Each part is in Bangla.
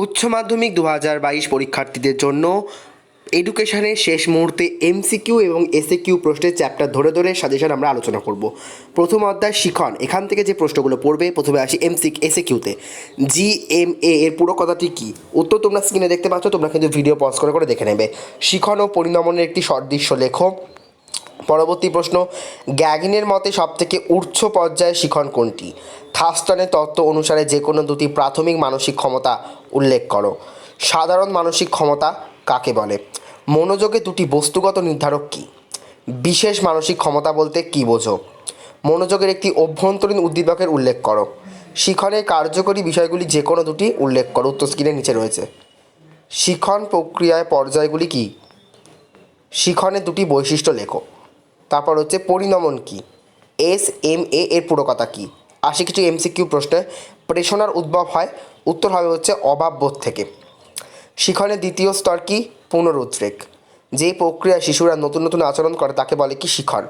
উচ্চ মাধ্যমিক 2022 পরীক্ষার্থীদের জন্য এডুকেশনের শেষ মুহূর্তে এমসিকিউ এবং এসএকিউ প্রশ্নের চ্যাপ্টার ধরে ধরে সাজেশন আমরা আলোচনা করব। প্রথম অধ্যায় শিখন, এখান থেকে যে প্রশ্নগুলো পড়বে, প্রথমে আসি এসএকিউতে। জিএমএ এর পুরো কথাটি কী? উত্তর তোমরা স্ক্রিনে দেখতে পাচ্ছ, তোমরা কিন্তু ভিডিও পজ করে করে দেখে নেবে। শিখন ও পরিণমনের একটি সদৃশ্য লেখো। পরবর্তী প্রশ্ন, গ্যাগিনের মতে সবথেকে উচ্চ পর্যায়ে শিখন কোনটি? থাস্টনের তত্ত্ব অনুসারে যে কোনো দুটি প্রাথমিক মানসিক ক্ষমতা উল্লেখ করো। সাধারণ মানসিক ক্ষমতা কাকে বলে? মনোযোগের দুটি বস্তুগত নির্ধারক কী? বিশেষ মানসিক ক্ষমতা বলতে কী বোঝো? মনোযোগের একটি অভ্যন্তরীণ উদ্দীপকের উল্লেখ করো। শিখনের কার্যকরী বিষয়গুলি যে কোনো দুটি উল্লেখ করো। উত্তর স্ক্রিনের নিচে রয়েছে। শিখন প্রক্রিয়ায় পর্যায়গুলি কী? শিখনের দুটি বৈশিষ্ট্য লেখো। তারপর হচ্ছে পরিণমন কী? এসএমএ এর পুরো কথা কী? আসে কিছু এমসিকিউ প্রশ্নে। প্রেষণার উদ্ভব হয়, উত্তর হবে হচ্ছে অভাববোধ থেকে। শিখনের দ্বিতীয় স্তর কি? পুনরুদ্রেক। যে প্রক্রিয়ায় শিশুরা নতুন নতুন আচরণ করে তাকে বলে কি? শিখন।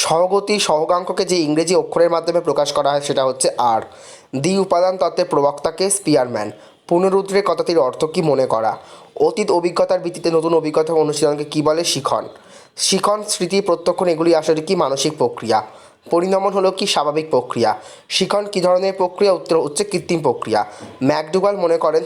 সহগতি সহগাঙ্ককে যে ইংরেজি অক্ষরের মাধ্যমে প্রকাশ করা হয় সেটা হচ্ছে আর। দ্বি উপাদান তত্ত্বের প্রবক্তাকে স্পিয়ারম্যান। পুনরুদ্রেক কথাটির অর্থ কি? মনে করা। অতীত অভিজ্ঞতার ভিত্তিতে নতুন অভিজ্ঞতা অনুশীলনকে কী বলে? শিখন। শিখন, স্মৃতি, প্রত্যক্ষণ এগুলি আসলে কি? মানসিক প্রক্রিয়া। পরিণমন হলো কি? স্বাভাবিক প্রক্রিয়া। শিখন কী ধরনের প্রক্রিয়া? উত্তর হচ্ছে কৃত্রিম প্রক্রিয়া। ম্যাকডুগাল মনে করেন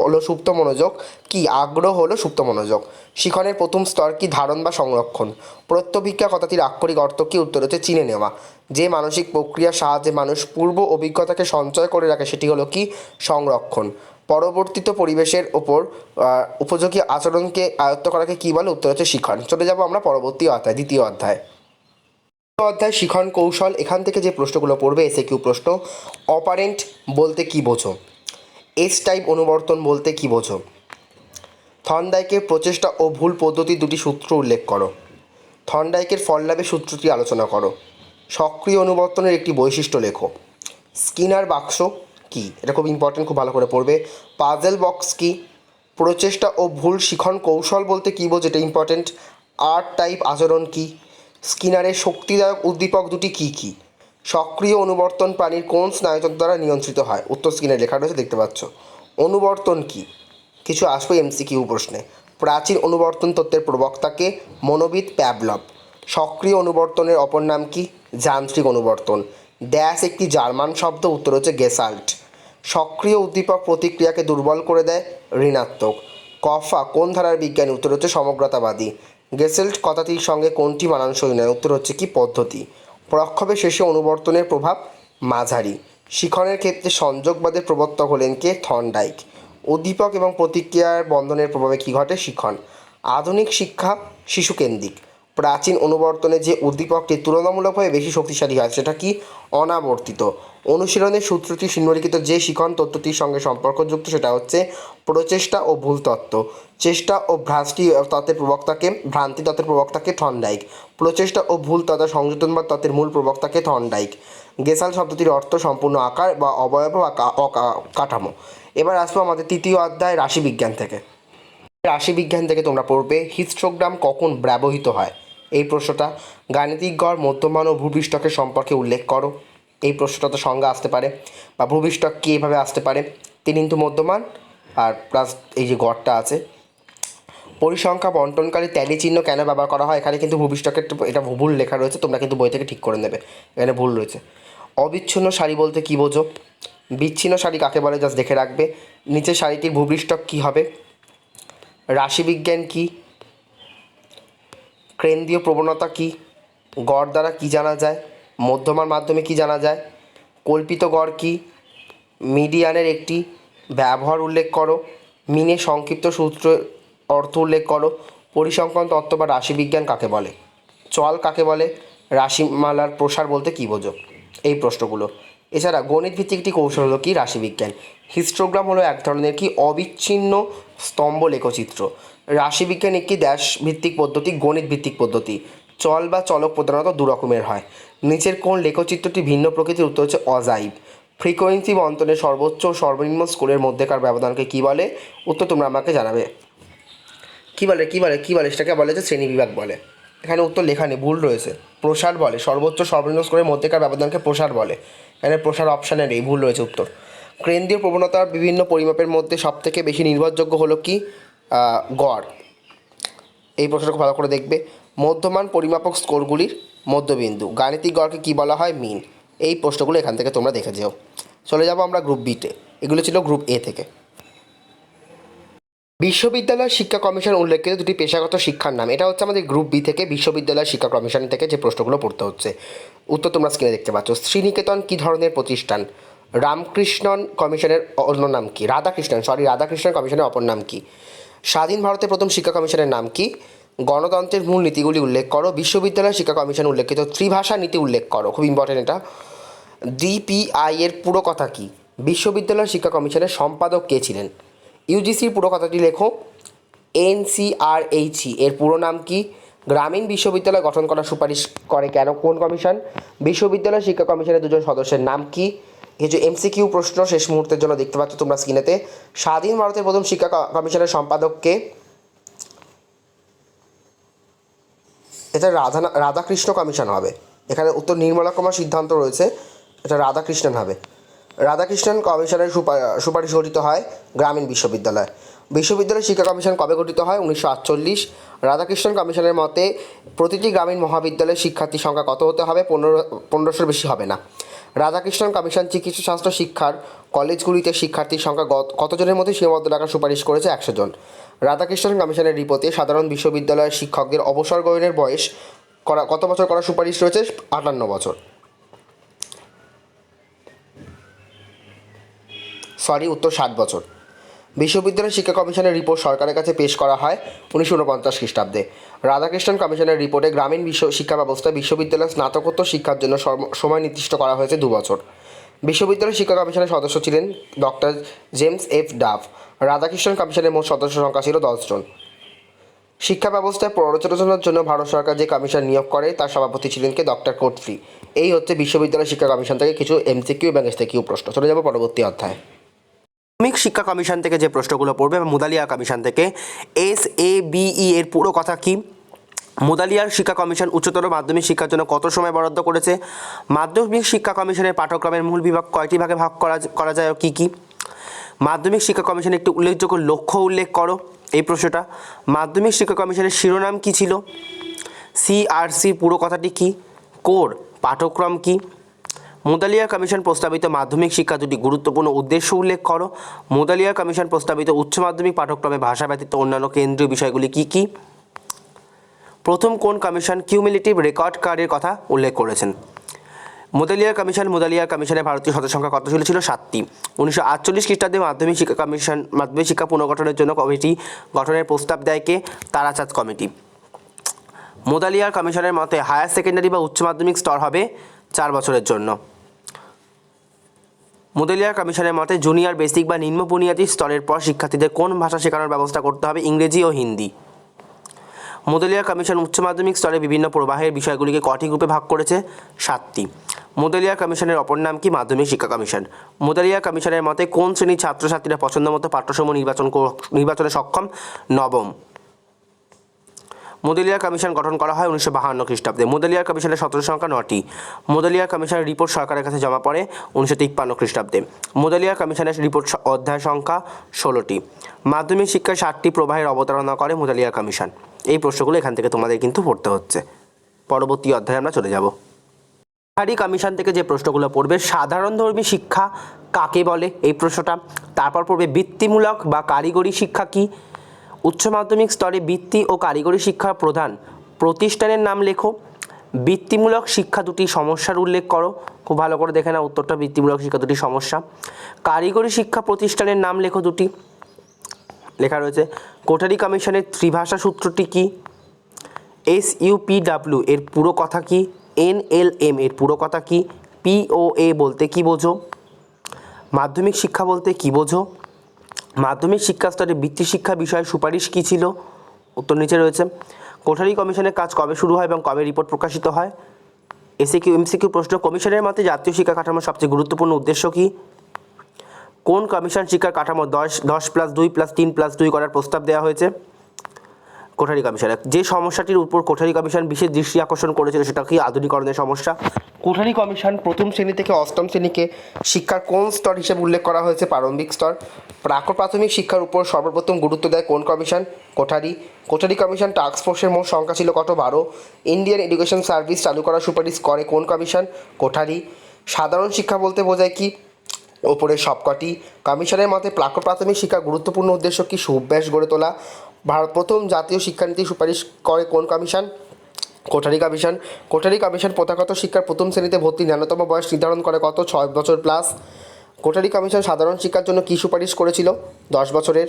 হলো সুপ্ত মনোযোগ, কি? আগ্রহ হলো সুপ্ত মনোযোগ। শিখনের প্রথম স্তর কি? ধারণ বা সংরক্ষণ। প্রত্যভিজ্ঞা কথাটির আক্ষরিক অর্থ কি? উত্তর হচ্ছে চিনে নেওয়া। যে মানসিক প্রক্রিয়ার সাহায্যে মানুষ পূর্ব অভিজ্ঞতাকে সঞ্চয় করে রাখে সেটি হলো কি? সংরক্ষণ। পরবর্তীত পরিবেশের ওপর উপযোগী আচরণকে আয়ত্ত করাকে কী বলে? উত্তর হচ্ছে শিখন। চলে যাব আমরা পরবর্তী অধ্যায়, দ্বিতীয় অধ্যায়। অধ্যায় শিখন কৌশল, এখান থেকে যে প্রশ্নগুলো পড়বে এসএকিউ প্রশ্ন। অপারেন্ট বলতে কী বোঝো? এস টাইপ অনুবর্তন বলতে কী বোঝো? থর্নডাইকের প্রচেষ্টা ও ভুল পদ্ধতির দুটি সূত্র উল্লেখ করো। থর্নডাইকের ফললাভের সূত্রটি আলোচনা করো। সক্রিয় অনুবর্তনের একটি বৈশিষ্ট্য লেখো। স্কিনার বাক্স কী? এটা খুব ইম্পর্টেন্ট, খুব ভালো করে পড়বে। পাজেল বক্স কী? প্রচেষ্টা ও ভুল শিখন কৌশল বলতে কী বোঝো? এটা ইম্পর্টেন্ট। আর টাইপ আচরণ কী? স্কিনারের শক্তিদায়ক উদ্দীপক দুটি কী কী? সক্রিয় অনুবর্তন প্রাণীর কোন স্নায়ুতন্ত্র দ্বারা নিয়ন্ত্রিত হয়? উত্তর স্ক্রিনে লেখা রয়েছে, দেখতে পাচ্ছ। অনুবর্তন কী? কিছু আসবে এমসিকিউ প্রশ্নে। প্রাচীন অনুবর্তন তত্ত্বের প্রবক্তাকে? মনোবিদ প্যাভলভ। সক্রিয় অনুবর্তনের অপর নাম কি? যান্ত্রিক অনুবর্তন। ড্যাশ একটি জার্মান শব্দ, উত্তর হচ্ছে গেসাল্ট। সক্রিয় উদ্দীপক প্রতিক্রিয়াকে দুর্বল করে দেয়, ঋণাত্মক। কফা কোন ধারার বিজ্ঞানী? উত্তর হচ্ছে সমগ্রতাবাদী। গেসেল্ট কথাটির সঙ্গে কোনটি মানানসই নয়? উত্তর হচ্ছে কি? পদ্ধতি। প্রক্ষোভের শেষে অনুবর্তনের প্রভাব মাঝারি। শিখনের ক্ষেত্রে সংযোগবাদের প্রবর্তক হলেন কে? থর্নডাইক। উদ্দীপক এবং প্রতিক্রিয়ার বন্ধনের প্রভাবে কী ঘটে? শিখন। আধুনিক শিক্ষা শিশুকেন্দ্রিক। প্রাচীন অনুবর্তনে যে উদ্দীপকটি তুলনামূলকভাবে বেশি শক্তিশালী হয় সেটা কি? অনাবর্তিত। অনুশীলনের সূত্রটি নিম্নলিখিত যে শিখন তত্ত্বটির সঙ্গে সম্পর্কযুক্ত সেটা হচ্ছে প্রচেষ্টা ও ভুল তত্ত্ব। চেষ্টা ও ভ্রান্তি তত্ত্বের প্রবক্তাকে থর্নডাইক। প্রচেষ্টা ও ভুল তথা সংযোজনবাদ তত্ত্বের মূল প্রবক্তাকে থর্নডাইক। গেসাল শব্দটির অর্থ সম্পূর্ণ আকার বা অবয়ব বা কাঠামো। এবার আসবো আমাদের তৃতীয় অধ্যায় রাশিবিজ্ঞান থেকে। রাশিবিজ্ঞান থেকে তোমরা পড়বে হিস্টোগ্রাম কখন ব্যবহৃত হয়? এই প্রশ্নটা। গাণিতিক গড়, মধ্যমান ও ভূপৃষ্ঠকের সম্পর্কে উল্লেখ করো। এই প্রশ্নটা তো সংজ্ঞা আসতে পারে, বা ভূপৃষ্ঠক কী এভাবে আসতে পারে। তিন ইন্টু মধ্যমান আর প্লাস এই যে গড়টা আছে। পরিসংখ্যা বন্টনকারী ট্যালি চিহ্ন কেন ব্যবহার করা হয়? এখানে কিন্তু ভূপৃষ্ঠকের এটা ভুল লেখা রয়েছে, তোমরা কিন্তু বই থেকে ঠিক করে নেবে, এখানে ভুল রয়েছে। অবিচ্ছিন্ন সারি বলতে কী বোঝো? বিচ্ছিন্ন সারি কাকে বলে জাস্ট দেখে রাখবে। নিচের সারিটির ভূপৃষ্ঠক কী হবে? রাশিবিজ্ঞান কী? কেন্দ্রীয় প্রবণতা কী? গড় দ্বারা কী জানা যায়? মধ্যমার মাধ্যমে কী জানা যায়? কল্পিত গড় কী? মিডিয়ানের একটি ব্যবহার উল্লেখ করো। মিনের সংক্ষিপ্ত সূত্র অর্থ উল্লেখ করো। পরিসংখ্যান তত্ত্ব বা রাশিবিজ্ঞান কাকে বলে? চল কাকে বলে? রাশিমালার প্রসার বলতে কী বোঝো? এই প্রশ্নগুলো। এছাড়া গণিত ভিত্তিক একটি কৌশল হলো কি? রাশিবিজ্ঞান। হিস্টোগ্রাম হলো এক ধরনের কি? অবিচ্ছিন্ন স্তম্ভ লেখচিত্র। রাশিবিজ্ঞান একটি ড্যাশ ভিত্তিক পদ্ধতি, গণিত ভিত্তিক পদ্ধতি। চল বা চলক প্রধানত দু রকমের হয়। নিচের কোন লেখচিত্রটি ভিন্ন প্রকৃতির? উত্তর হচ্ছে অজাইব। ফ্রিকোয়েন্সি বন্টনের সর্বোচ্চ ও সর্বনিম্ন স্কোরের মধ্যেকার ব্যবধানকে কী বলে? উত্তর তোমরা আমাকে জানাবে। কী বলে সেটাকে বলে যে শ্রেণীবিভাগ বলে। এখানে উত্তর লেখা নেই, ভুল রয়েছে। প্রসার বলে, সর্বোচ্চ সর্বনিম্ন স্কোরের মধ্যেকার ব্যবধানকে প্রসার বলে। এখানে প্রসার অপশানে নেই, ভুল রয়েছে উত্তর। কেন্দ্রীয় প্রবণতার বিভিন্ন পরিমাপের মধ্যে সবথেকে বেশি নির্ভরযোগ্য হলো কি? গড়। এই প্রশ্নটা খুব ভালো করে দেখবে। মধ্যমান পরিমাপক স্কোরগুলির মধ্যবিন্দু। গাণিতিক গড়কে কী বলা হয়? মিন। এই প্রশ্নগুলো এখান থেকে তোমরা দেখে যেও। চলে যাব আমরা গ্রুপ বিতে। এগুলো ছিল গ্রুপ এ থেকে। বিশ্ববিদ্যালয় শিক্ষা কমিশন উল্লেখিত দুটি পেশাগত শিক্ষার নাম। এটা হচ্ছে আমাদের গ্রুপ বি থেকে বিশ্ববিদ্যালয় শিক্ষা কমিশন থেকে যে প্রশ্নগুলো পড়তে হচ্ছে। উত্তর তোমরা স্ক্রিনে দেখতে পাচ্ছ। শ্রীনিকেতন কী ধরনের প্রতিষ্ঠান? রামকৃষ্ণন কমিশনের অন্য নাম কি? রাধাকৃষ্ণন কমিশনের অপর নাম কি? স্বাধীন ভারতের প্রথম শিক্ষা কমিশনের নাম কি? গণতন্ত্রের মূল নীতিগুলি উল্লেখ করো। বিশ্ববিদ্যালয় শিক্ষা কমিশন উল্লেখিত ত্রিভাষা নীতি উল্লেখ করো। খুব ইম্পর্টেন্ট এটা। ডিপিআই এর পুরো কথা কী? বিশ্ববিদ্যালয় শিক্ষা কমিশনের সম্পাদক কে ছিলেন? ইউজিসির পুরো কথাটি লেখো। এনসিআরএইচই এর পুরো নাম কি? গ্রামীণ বিশ্ববিদ্যালয় গঠন করার সুপারিশ করে কেন কোন কমিশন? বিশ্ববিদ্যালয় শিক্ষা কমিশনের দুজন সদস্যের নাম কি? কিছু এমসিকিউ প্রশ্ন শেষ মুহূর্তের জন্য দেখতে পাচ্ছ তোমরা স্ক্রিনেতে। স্বাধীন ভারতের প্রথম শিক্ষা কমিশনের সম্পাদক কে? এটা রাধাকৃষ্ণ কমিশন হবে। এখানে উত্তর নির্মলা কুমার সিদ্ধান্ত রয়েছে, এটা রাধাকৃষ্ণন হবে। রাধাকৃষ্ণন কমিশনের সুপারিশ গঠিত হয় গ্রামীণ বিশ্ববিদ্যালয়। বিশ্ববিদ্যালয় শিক্ষা কমিশন কবে গঠিত হয়? 1948। রাধাকৃষ্ণন কমিশনের মতে প্রতিটি গ্রামীণ মহাবিদ্যালয়ের শিক্ষার্থীর সংখ্যা কত হতে হবে? 1500 বেশি হবে না। রাধাকৃষ্ণন কমিশন চিকিৎসাশাস্ত্র শিক্ষার কলেজগুলিতে শিক্ষার্থীর সংখ্যা কতজনের মধ্যে সীমাবদ্ধ রাখার সুপারিশ করেছে? 100 জন। রাধাকৃষ্ণন কমিশনের রিপোর্টে সাধারণ বিশ্ববিদ্যালয়ের শিক্ষকদের অবসর গ্রহণের বয়স কত বছর করার সুপারিশ রয়েছে? 58 বছর। উত্তর 60 বছর। বিশ্ববিদ্যালয় শিক্ষা কমিশনের রিপোর্ট সরকারের কাছে পেশ করা হয় 1949 খ্রিস্টাব্দে। রাধাকৃষ্ণন কমিশনের রিপোর্টে গ্রামীণ শিক্ষা ব্যবস্থায় বিশ্ববিদ্যালয় স্নাতকোত্তর শিক্ষার জন্য সময় নির্দিষ্ট করা হয়েছে 2 বছর। বিশ্ববিদ্যালয় শিক্ষা কমিশনের সদস্য ছিলেন doctor James F Dove. Radhakrishnan কমিশনের মোট সদস্য সংখ্যা ছিল 10 জন। শিক্ষা ব্যবস্থায় পর্যালোচনার জন্য ভারত সরকার যে কমিশন নিয়োগ করে তার সভাপতি ছিলেন কে? ডক্টর কোটফ্রি। এই হচ্ছে বিশ্ববিদ্যালয় শিক্ষা কমিশন থেকে কিছু এমসিকিউ এবং এসকিউ প্রশ্ন। চলে যাব পরবর্তী অধ্যায়। মাধ্যমিক শিক্ষা কমিশন থেকে যে প্রশ্নগুলো পড়বে বা মুদালিয়া কমিশন থেকে, SABE এর পুরো কথা কি? মুদালিয়ার শিক্ষা কমিশন উচ্চতর মাধ্যমিক শিক্ষার জন্য কত সময় বরাদ্দ করেছে? মাধ্যমিক শিক্ষা কমিশনের পাঠ্যক্রমের মূল বিভাগ কয়টি ভাগে ভাগ করা যায় ও কী কী? মাধ্যমিক শিক্ষা কমিশনের একটি উল্লেখযোগ্য লক্ষ্য উল্লেখ করো। এই প্রশ্নটা। মাধ্যমিক শিক্ষা কমিশনের শিরোনাম কী ছিল? CRC পুরো কথাটি কি? কোর পাঠ্যক্রম কি? মুদালিয়া কমিশন প্রস্তাবিত মাধ্যমিক শিক্ষা দুটি গুরুত্বপূর্ণ উদ্দেশ্য উল্লেখ করো। মুদালিয়া কমিশন প্রস্তাবিত উচ্চ মাধ্যমিক পাঠ্যক্রমে ভাষা ব্যতীত অন্যান্য কেন্দ্রীয় বিষয়গুলি কী কী? প্রথম কোন কমিশন কিউমুলেটিভ রেকর্ড কার্ডের কথা উল্লেখ করেছেন? মুদালিয়া কমিশনের ভারতীয় সদস্য সংখ্যা কত ছিল? 7টি। 1948 খ্রিস্টাব্দে মাধ্যমিক শিক্ষা পুনর্গঠনের জন্য কমিটি গঠনের প্রস্তাব দেয় কে? তারাচাঁদ কমিটি। মুদালিয়া কমিশনের মতে হায়ার সেকেন্ডারি বা উচ্চ মাধ্যমিক স্তর হবে 4 বছরের জন্য। মুদালিয়া কমিশনের মতে জুনিয়র বেসিক বা নিম্ন বুনিয়াদী স্তরের পর শিক্ষার্থীদের কোন ভাষা শেখানোর ব্যবস্থা করতে হবে? ইংরেজি ও হিন্দি। মুদালিয়া কমিশন উচ্চ মাধ্যমিক স্তরে বিভিন্ন প্রবাহের বিষয়গুলিকে কটি গ্রুপে ভাগ করেছে? 7টি। মুদালিয়া কমিশনের অপর নাম কি? মাধ্যমিক শিক্ষা কমিশন। মুদালিয়া কমিশনের মতে কোন শ্রেণীর ছাত্রছাত্রীরা পছন্দমতো পাঠ্যসমূহ নির্বাচনে সক্ষম? নবম। মুদালিয়া কমিশন গঠন করা হয় 1952 খ্রিস্টাব্দে। মুদালিয়া কমিশনের সদস্য সংখ্যা 9টি। মুদালিয়া কমিশনের রিপোর্ট সরকারের কাছে জমা পড়ে 1953 খ্রিস্টাব্দে। মুদালিয়া কমিশনের রিপোর্ট অধ্যায় সংখ্যা 16টি। মাধ্যমিক শিক্ষায় 7টি প্রবাহের অবতারণা করে মুদালিয়া কমিশন। এই প্রশ্নগুলো এখান থেকে তোমাদের কিন্তু পড়তে হচ্ছে। পরবর্তী অধ্যায়ে আমরা চলে যাব। হারি কমিশন থেকে যে প্রশ্নগুলো পড়বে, সাধারণধর্মী শিক্ষা কাকে বলে? এই প্রশ্নটা। তারপর পড়বে বৃত্তিমূলক বা কারিগরি শিক্ষা কি? উচ্চ মাধ্যমিক স্তরে বৃত্তি ও কারিগরি শিক্ষার প্রধান প্রতিষ্ঠানের নাম লেখো। বৃত্তিমূলক শিক্ষা দুটি সমস্যার উল্লেখ করো। খুব ভালো করে দেখে না উত্তরটা। বৃত্তিমূলক শিক্ষা দুটি সমস্যা। কারিগরি শিক্ষা প্রতিষ্ঠানের নাম লেখো দুটি। লেখা রয়েছে। কোঠারি কমিশনের ত্রিভাষা সূত্রটি কি? SUPW এর পুরো কথা কি? NLM এর পুরো কথা কি? POA বলতে কি বোঝো? মাধ্যমিক শিক্ষা বলতে কি বোঝো? মাধ্যমিক শিক্ষা স্তরে বৃত্তি শিক্ষা বিষয়ে সুপারিশ কী ছিল? উত্তর নিচে রয়েছে। কোঠারি কমিশনের কাজ কবে শুরু হয় এবং কবে রিপোর্ট প্রকাশিত হয়? MCQ প্রশ্ন। কমিশনের মতে জাতীয় শিক্ষা কাঠামোর সবচেয়ে গুরুত্বপূর্ণ উদ্দেশ্য কী? কোন কমিশন শিক্ষার কাঠামো 10+2+3+2 করার প্রস্তাব দেওয়া হয়েছে? কোঠারি কমিশন, যে সমস্যাটির উপর কোঠারি কমিশন বিশেষ দৃষ্টি আকর্ষণ করেছিল সেটা কি আধুনিকরণের সমস্যা। কোঠারি কমিশন প্রথম শ্রেণী থেকে অষ্টম শ্রেণীকে শিক্ষার কোন স্তর হিসেবে উল্লেখ করা হয়েছে? প্রারম্ভিক স্তর। প্রাক প্রাথমিক শিক্ষার উপর সর্বপ্রথম গুরুত্ব দেয় কোন commission? Kothari. Kothari commission task ফোর্সের মোট সংখ্যা ছিল কত? 12। ইন্ডিয়ান এডুকেশন সার্ভিস চালু করার সুপারিশ করে কোন কমিশন? কোঠারি। সাধারণ শিক্ষা বলতে বোঝায় কি? ওপরের সবকটি। কমিশনের মতে প্রাক প্রাথমিক শিক্ষার গুরুত্বপূর্ণ উদ্দেশ্য কি? সুঅভ্যাস গড়ে তোলা। ভারত প্রথম জাতীয় শিক্ষানীতি সুপারিশ করে কোন commission? Kothari commission. Kothari commission প্রথাগত শিক্ষার প্রথম শ্রেণীতে ভর্তির ন্যূনতম বয়স নির্ধারণ করে কত? 6 বছর প্লাস। কোঠারি কমিশন সাধারণ শিক্ষার জন্য কী সুপারিশ করেছিল? 10 বছরের।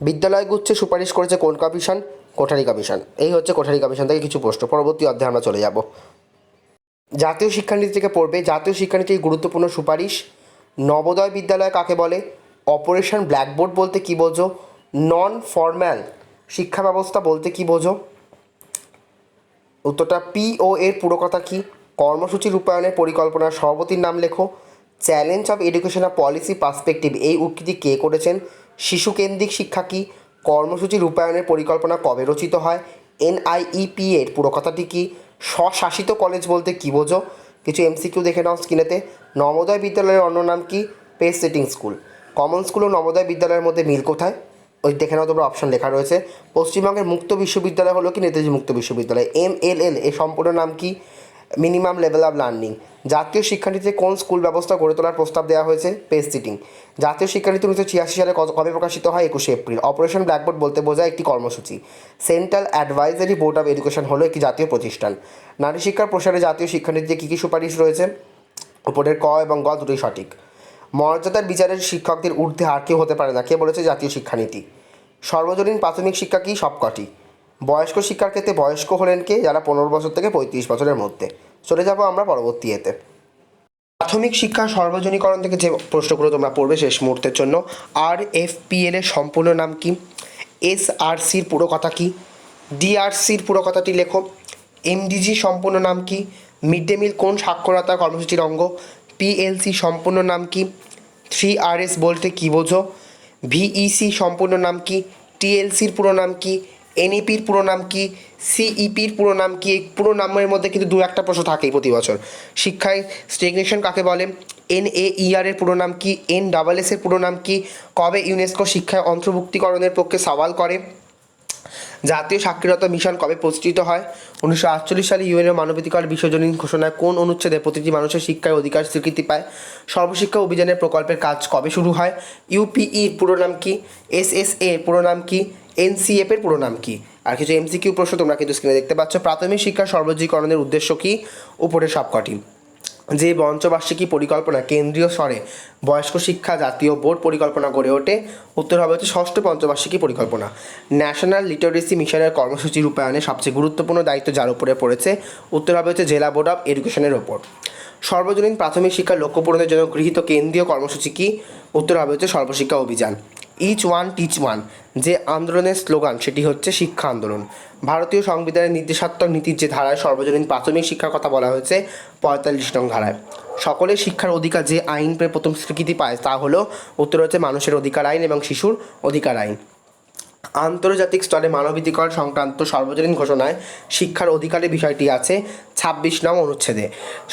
বিদ্যালয় গুচ্ছে সুপারিশ করেছে কোন কমিশন? কোঠারি কমিশন। এই হচ্ছে কোঠারি কমিশন থেকে কিছু প্রশ্ন। পরবর্তী অধ্যায়ে আমরা চলে যাব। জাতীয় শিক্ষানীতি থেকে পড়বে জাতীয় শিক্ষানীতির গুরুত্বপূর্ণ সুপারিশ। নবোদয় বিদ্যালয় কাকে বলে? অপারেশন ব্ল্যাকবোর্ড বলতে কী বোঝো? নন ফর্ম্যাল শিক্ষা ব্যবস্থা বলতে কী বোঝো? উত্তরটা পিও এর পুরো কথা কী? কর্মসূচি রূপায়ণের পরিকল্পনার সভাপতির নাম লেখো। Challenge of education policy perspective এই উক্তিটি কে করেছেন? শিশুকেন্দ্রিক শিক্ষা কী? কর্মসূচি রূপায়ণের পরিকল্পনা কবে রচিত হয়? এনআইইপি এর পুরো কথাটি কী? স্বশাসিত কলেজ বলতে কী বোঝো? কিছু এমসিকিউ দেখে নাও স্ক্রিনেতে। নবোদয় বিদ্যালয়ের অন্য নাম কি? Pace setting school. Common school ও নবোদয় বিদ্যালয়ের মধ্যে মিল কোথায়? ওই দেখে নাও তোমরা, অপশন লেখা রয়েছে। পশ্চিমবঙ্গের মুক্ত বিশ্ববিদ্যালয় হলো কি? নেতাজি মুক্ত বিশ্ববিদ্যালয়। MLL এর সম্পূর্ণ নাম কি? Minimum level of learning. জাতীয় শিক্ষানীতিতে কোন স্কুল ব্যবস্থা গড়ে তোলার প্রস্তাব দেওয়া হয়েছে? Pace setting. জাতীয় শিক্ষানীতি 1986 সালে কবে প্রকাশিত হয়? 21 এপ্রিল। অপারেশন ব্ল্যাকবোর্ড বলতে বোঝায় একটি কর্মসূচি। Central advisory board of education হলো একটি জাতীয় প্রতিষ্ঠান। নারী শিক্ষার প্রসারে জাতীয় শিক্ষানীতিতে কী কী সুপারিশ রয়েছে? উপরের ক এবং গ দুটোই সঠিক। মর্যাদার বিচারের শিক্ষকদের ঊর্ধ্বে আর কেউ হতে পারে না, কে বলেছে? জাতীয় শিক্ষানীতি। সর্বজনীন প্রাথমিক শিক্ষা কি? সবকটি। বয়স্ক শিক্ষার ক্ষেত্রে বয়স্ক হলেন কে? যারা 15 বছর থেকে 35 বছরের মধ্যে। চলে যাব আমরা পরবর্তী এতে। প্রাথমিক শিক্ষা সর্বজনীকরণ থেকে যে প্রশ্নগুলো তোমরা পড়বে শেষ মুহূর্তের জন্য। RFPL এর সম্পূর্ণ নাম কি? SRCর পুরো কথা কি? DRCর পুরো কথাটি লেখো। MDG সম্পূর্ণ নাম কি? মিড ডে মিল কোন সাক্ষরতা কর্মসূচির অঙ্গ? PLC সম্পূর্ণ নাম কি? 3RS বলতে কী বোঝো? VEC সম্পূর্ণ নাম কি? TLCর পুরো নাম কি? NEPর পুরো নাম কি? CEPর পুরো নাম কি? এই পুরো নামের মধ্যে কিন্তু দু একটা প্রশ্ন থাকেই প্রতি বছর। শিক্ষায় স্টেগনেশন কাকে বলে? NAER এর পুরো নাম কি? NSS এর পুরো নাম কি? কবে ইউনেস্কো শিক্ষায় অন্তর্ভুক্তিকরণের পক্ষে সওয়াল করে? জাতীয় সাক্ষরতা মিশন কবে প্রতিষ্ঠিত হয়? 1948 সালে ইউএনও মানবাধিকার বিশ্বজনীন ঘোষণায় কোন অনুচ্ছেদে প্রতিটি মানুষের শিক্ষায় অধিকার স্বীকৃতি পায়? সর্বশিক্ষা অভিযানের প্রকল্পের কাজ কবে শুরু হয়? ইউপিইর পুরো নাম কি? SSA এর পুরো নাম কি? NCF এর পুরো নাম কি? আর কিছু এমসিকিউ প্রশ্ন তোমরা কিন্তু স্ক্রিনে দেখতে পাচ্ছ। প্রাথমিক শিক্ষার সর্বজীকরণের উদ্দেশ্য কি? উপরের সবকটি। যে পঞ্চবার্ষিকী পরিকল্পনা কেন্দ্রীয় স্তরে বয়স্ক শিক্ষা জাতীয় বোর্ড পরিকল্পনা গড়ে ওঠে? উত্তর হবে হচ্ছে ষষ্ঠ পঞ্চবার্ষিকী পরিকল্পনা। ন্যাশনাল লিটারেসি মিশনের কর্মসূচি রূপায়ণে সবচেয়ে গুরুত্বপূর্ণ দায়িত্ব যার উপরে পড়েছে? উত্তর হবে হচ্ছে জেলা বোর্ড অফ এডুকেশনের ওপর। সর্বজনীন প্রাথমিক শিক্ষার লক্ষ্য পূরণের জন্য গৃহীত কেন্দ্রীয় কর্মসূচি কি? উত্তর হবে হচ্ছে Sarva Shiksha Abhiyan. Each one teach one যে আন্দোলনের স্লোগান সেটি হচ্ছে শিক্ষা আন্দোলন। ভারতীয় সংবিধানের নির্দেশাত্মক নীতির যে ধারায় সর্বজনীন প্রাথমিক শিক্ষার কথা বলা হয়েছে 45 নং ধারায়। সকলের শিক্ষার অধিকার যে আইন পেয়ে প্রথম স্বীকৃতি পায় তা হলো? উত্তর হচ্ছে মানুষের অধিকার আইন এবং শিশুর অধিকার আইন। আন্তর্জাতিক স্তরে মানবাধিকার সংক্রান্ত সর্বজনীন ঘোষণায় শিক্ষার অধিকারের বিষয়টি আছে 26 নং অনুচ্ছেদে।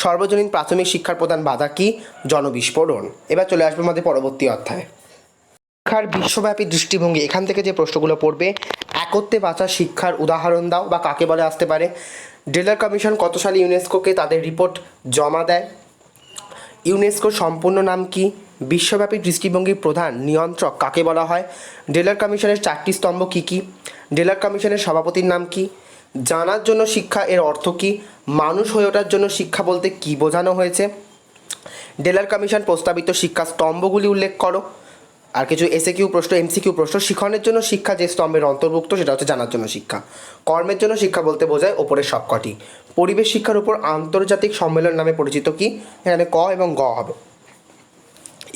সর্বজনীন প্রাথমিক শিক্ষার প্রধান বাধা কি? জনবিস্ফোরণ। এবার চলে আসবে আমাদের পরবর্তী অধ্যায়। শিক্ষার বিশ্বব্যাপী দৃষ্টিভঙ্গি, এখান থেকে যে প্রশ্নগুলো পড়বে। একত্রে বাঁচা শিক্ষার উদাহরণ দাও বা কাকে বলে আসতে পারে? ডেলার কমিশন কত সালে ইউনেস্কোকে তাদের রিপোর্ট জমা দেয়? ইউনেস্কোর সম্পূর্ণ নাম কি? বিশ্বব্যাপী দৃষ্টিভঙ্গির প্রধান নিয়ন্ত্রক কাকে বলা হয়? ডেলার কমিশনের 4টি স্তম্ভ কী কী? ডেলার কমিশনের সভাপতির নাম কি? জানার জন্য শিক্ষা এর অর্থ কী? মানুষ হয়ে ওঠার জন্য শিক্ষা বলতে কী বোঝানো হয়েছে? ডেলার কমিশন প্রস্তাবিত শিক্ষা স্তম্ভগুলি উল্লেখ করো। আর কিছু এসএকিউ প্রশ্ন, এমসিকিউ প্রশ্ন। শিক্ষণের জন্য শিক্ষা যে স্তম্ভের অন্তর্ভুক্ত সেটা হচ্ছে জানার জন্য শিক্ষা। কর্মের জন্য শিক্ষা বলতে বোঝায় ওপরের সবকটি। পরিবেশ শিক্ষার উপর আন্তর্জাতিক সম্মেলন নামে পরিচিত কি? এখানে ক এবং গ হবে।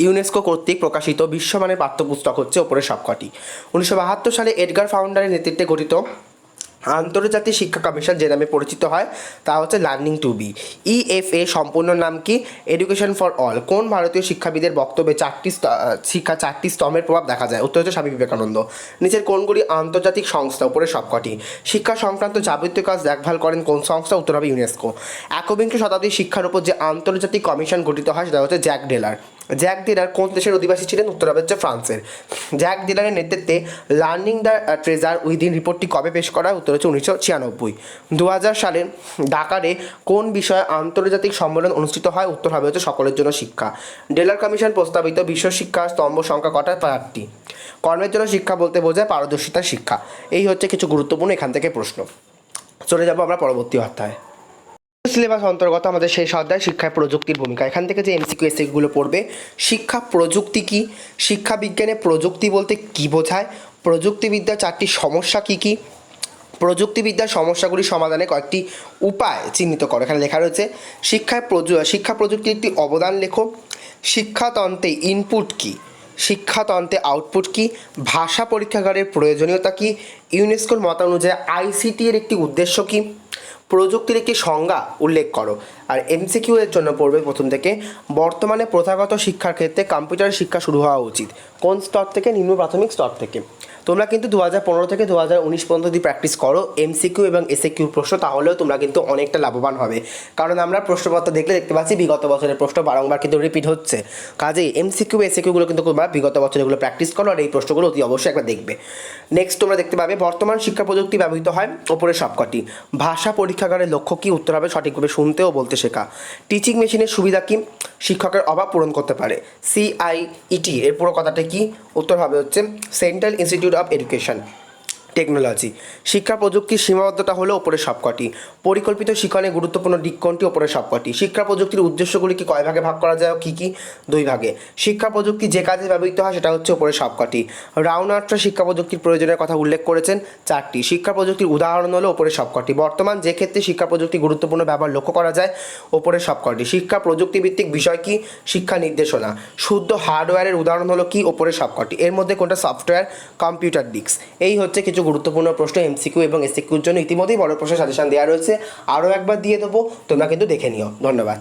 ইউনেস্কো কর্তৃক প্রকাশিত বিশ্বমানের পাঠ্যপুস্তক হচ্ছে ওপরের সবকটি। 1972 সালে এডগার ফাউন্ডারের নেতৃত্বে গঠিত আন্তর্জাতিক শিক্ষা কমিশন যে নামে পরিচিত হয় তা হচ্ছে লার্নিং টু বি। ইএফএ সম্পূর্ণ নাম কি? Education for all. কোন ভারতীয় শিক্ষাবিদের বক্তব্যে চারটি স্তম্ভের প্রভাব দেখা যায়? উত্তর হচ্ছে স্বামী বিবেকানন্দ। নিচের কোনগুলি আন্তর্জাতিক সংস্থা? উপরে সবকটি। শিক্ষা সংক্রান্ত যাবতীয় কাজ দেখভাল করেন কোন সংস্থা? উত্তর হবে ইউনেস্কো। একবিংশ শতাব্দীর শিক্ষার উপর যে আন্তর্জাতিক কমিশন গঠিত হয় সেটা হচ্ছে জ্যাক ডেলার। জ্যাক ডেলার কোন দেশের অধিবাসী ছিলেন? উত্তর হবে হচ্ছে ফ্রান্সের। জ্যাক ডেলারের নেতৃত্বে লার্নিং দ্য ট্রেজার উইদিন রিপোর্টটি কবে পেশ করা? উত্তর হচ্ছে 1996। 2000 সালের ডাকারে কোন বিষয়ে আন্তর্জাতিক সম্মেলন অনুষ্ঠিত হয়? উত্তর হবে হচ্ছে সকলের জন্য শিক্ষা। ডেলার কমিশন প্রস্তাবিত বিশ্ব শিক্ষার স্তম্ভ সংখ্যা কটা? 4টি। কর্মের জন্য শিক্ষা বলতে বোঝায় পারদর্শিতার শিক্ষা। এই হচ্ছে কিছু গুরুত্বপূর্ণ এখান থেকে প্রশ্ন। চলে যাব আমরা পরবর্তী অধ্যায়ে। সিলেবাস অন্তর্গত আমাদের শেষ অধ্যায় শিক্ষায় প্রযুক্তির ভূমিকা। এখান থেকে যে এমসিকিউ এসিকিউগুলো পড়বে, শিক্ষা প্রযুক্তি কি, শিক্ষা বিজ্ঞানে প্রযুক্তি বলতে কি বোঝায়, প্রযুক্তিবিদ্যার 4টি সমস্যা কি কি, প্রযুক্তিবিদ্যার সমস্যাগুলি সমাধানে কয়েকটি উপায় চিহ্নিত করো। এখানে লেখা রয়েছে শিক্ষা প্রযুক্তির একটি অবদান লেখো, শিক্ষাতন্ত্রে ইনপুট কি, শিক্ষাতন্ত্রে আউটপুট কি, ভাষা পরীক্ষাগারের প্রয়োজনীয়তা কি, ইউনেস্কোর মতানুযায়ী আইসিটি এর একটি উদ্দেশ্য কি, প্রযুক্তির একটি সংজ্ঞা উল্লেখ করো। আর এমসিকিউ এর জন্য পড়বে প্রথম থেকে, বর্তমানে প্রথাগত শিক্ষার ক্ষেত্রে কম্পিউটার শিক্ষা শুরু হওয়া উচিত কোন স্তর থেকে? নিম্ন প্রাথমিক স্তর থেকে। তোমরা কিন্তু 2015 থেকে 2019 পর্যন্ত যদি প্র্যাকটিস করো এমসিকিউ এবং এসএকিউ প্রশ্ন, তাহলেও তোমরা কিন্তু অনেকটা লাভবান হবে। কারণ আমরা প্রশ্নপত্র দেখতে পাচ্ছি বিগত বছরের প্রশ্ন বারংবার কিন্তু রিপিট হচ্ছে। কাজেই এমসিকিউ এসএকিউগুলো কিন্তু তোমরা বিগত বছরগুলো প্র্যাকটিস করো, আর এই প্রশ্নগুলো অতি অবশ্যই একবার দেখবে। নেক্সট তোমরা দেখতে পাবে বর্তমান শিক্ষা প্রযুক্তি ব্যবহৃত হয় ওপরে সবকটি। ভাষা পরীক্ষাগারের লক্ষ্য কি? উত্তর হবে সঠিকভাবে শুনতে ও বলতে শেখা। টিচিং মেশিনের সুবিধা কি? শিক্ষকের অভাব পূরণ করতে পারে। সিআইইটি এর পুরো কথাটা কি? উত্তর হবে হচ্ছে central institute of education technology. শিক্ষা প্রযুক্তির সীমাবদ্ধতা হলো ওপরে সবকটি। পরিকল্পিত শিক্ষণে গুরুত্বপূর্ণ দিক কোনটি? ওপরে সবকটি। শিক্ষা প্রযুক্তির উদ্দেশ্যগুলিকে কয় ভাগে ভাগ করা যায়? কি কি? 2 ভাগে। শিক্ষা প্রযুক্তি যে কাজে ব্যবহৃত হয় সেটা হচ্ছে ওপরে সবকটি। রাউনার্টরা শিক্ষা প্রযুক্তির প্রয়োজনের কথা উল্লেখ করেছেন 4টি। শিক্ষা প্রযুক্তির উদাহরণ হলো ওপরে সবকটি। বর্তমান যে ক্ষেত্রে শিক্ষা প্রযুক্তি গুরুত্বপূর্ণ ব্যবহার লক্ষ্য করা যায় ওপরে সবকটি। শিক্ষা প্রযুক্তিভিত্তিক বিষয় কি? শিক্ষা নির্দেশনা। শুদ্ধ হার্ডওয়্যারের উদাহরণ হলো কি? ওপরে সবকটি। এর মধ্যে কোনটা সফটওয়্যার? Computer disk. এই হচ্ছে কিছু গুরুত্বপূর্ণ প্রশ্ন এমসিকিউ এবং এসিকিউর জন্য ইতিমধ্যেই বড় প্রশ্নের সাজেশন দেওয়া রয়েছে, আরও একবার দিয়ে দেবো, তোমরা কিন্তু দেখে নিও। ধন্যবাদ।